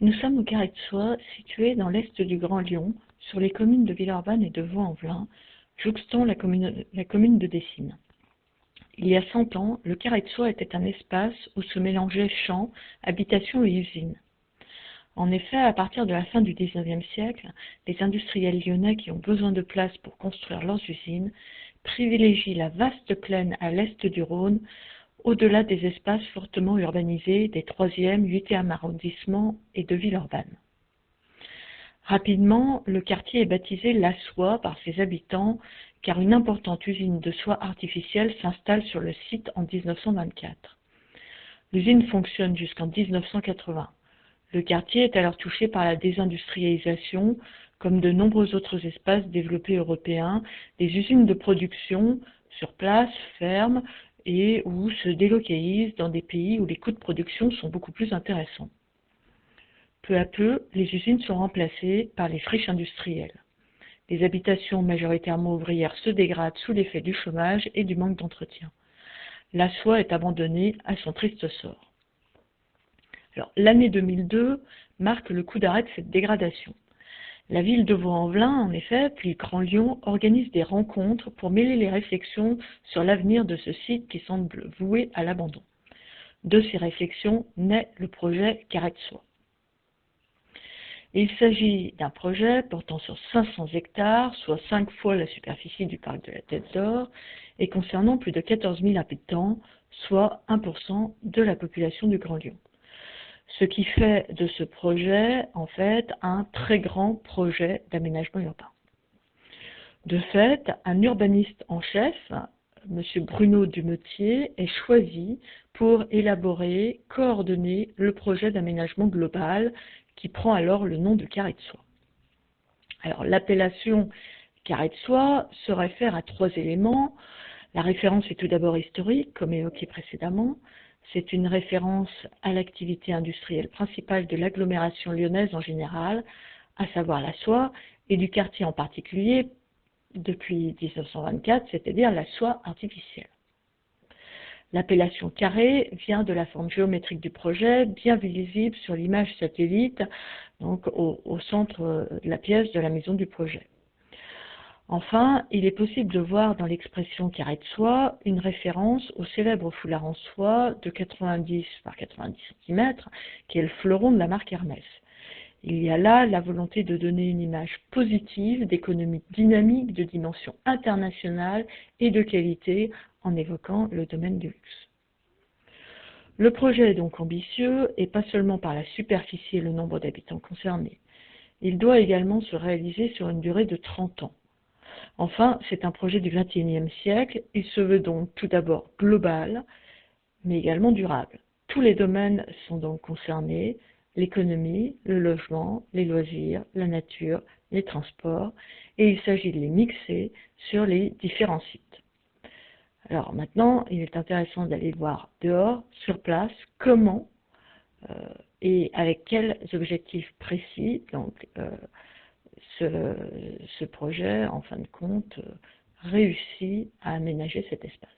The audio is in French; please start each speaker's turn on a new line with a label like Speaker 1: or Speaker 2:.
Speaker 1: Nous sommes au Carré de Soie, situé dans l'est du Grand Lyon, sur les communes de Villeurbanne et de Vaux-en-Velin, jouxtant la commune de Dessines. Il y a 100 ans, le Carré de Soie était un espace où se mélangeaient champs, habitations et usines. En effet, à partir de la fin du XIXe siècle, les industriels lyonnais qui ont besoin de place pour construire leurs usines privilégient la vaste plaine à l'est du Rhône, au-delà des espaces fortement urbanisés des 3e, 8e arrondissements et de Villeurbanne. Rapidement, le quartier est baptisé La Soie par ses habitants, car une importante usine de soie artificielle s'installe sur le site en 1924. L'usine fonctionne jusqu'en 1980. Le quartier est alors touché par la désindustrialisation, comme de nombreux autres espaces développés européens, des usines de production sur place ferment et ou se délocalisent dans des pays où les coûts de production sont beaucoup plus intéressants. Peu à peu, les usines sont remplacées par les friches industrielles. Les habitations majoritairement ouvrières se dégradent sous l'effet du chômage et du manque d'entretien. La soie est abandonnée à son triste sort. L'année 2002 marque le coup d'arrêt de cette dégradation. La ville de Vaux-en-Velin, en effet, puis le Grand Lyon organisent des rencontres pour mêler les réflexions sur l'avenir de ce site qui semble voué à l'abandon. De ces réflexions naît le projet Carré de Soie. Il s'agit d'un projet portant sur 500 hectares, soit 5 fois la superficie du parc de la Tête d'Or, et concernant plus de 14 000 habitants, soit 1% de la population du Grand Lyon. Ce qui fait de ce projet, en fait, un très grand projet d'aménagement urbain. De fait, un urbaniste en chef, M. Bruno Dumetier, est choisi pour élaborer, coordonner le projet d'aménagement global qui prend alors le nom de Carré de Soie. L'appellation Carré de Soie se réfère à 3 éléments. La référence est tout d'abord historique, comme évoqué précédemment. C'est une référence à l'activité industrielle principale de l'agglomération lyonnaise en général, à savoir la soie, et du quartier en particulier depuis 1924, c'est-à-dire la soie artificielle. L'appellation carré vient de la forme géométrique du projet, bien visible sur l'image satellite, donc au centre de la pièce de la maison du projet. Enfin, il est possible de voir dans l'expression carré de soie une référence au célèbre foulard en soie de 90 par 90 cm, qui est le fleuron de la marque Hermès. Il y a là la volonté de donner une image positive d'économie dynamique, de dimension internationale et de qualité en évoquant le domaine du luxe. Le projet est donc ambitieux et pas seulement par la superficie et le nombre d'habitants concernés. Il doit également se réaliser sur une durée de 30 ans. Enfin, c'est un projet du XXIe siècle. Il se veut donc tout d'abord global, mais également durable. Tous les domaines sont donc concernés, l'économie, le logement, les loisirs, la nature, les transports, et il s'agit de les mixer sur les différents sites. Alors maintenant, il est intéressant d'aller voir dehors, sur place, comment et avec quels objectifs précis donc, ce projet, en fin de compte, réussit à aménager cet espace.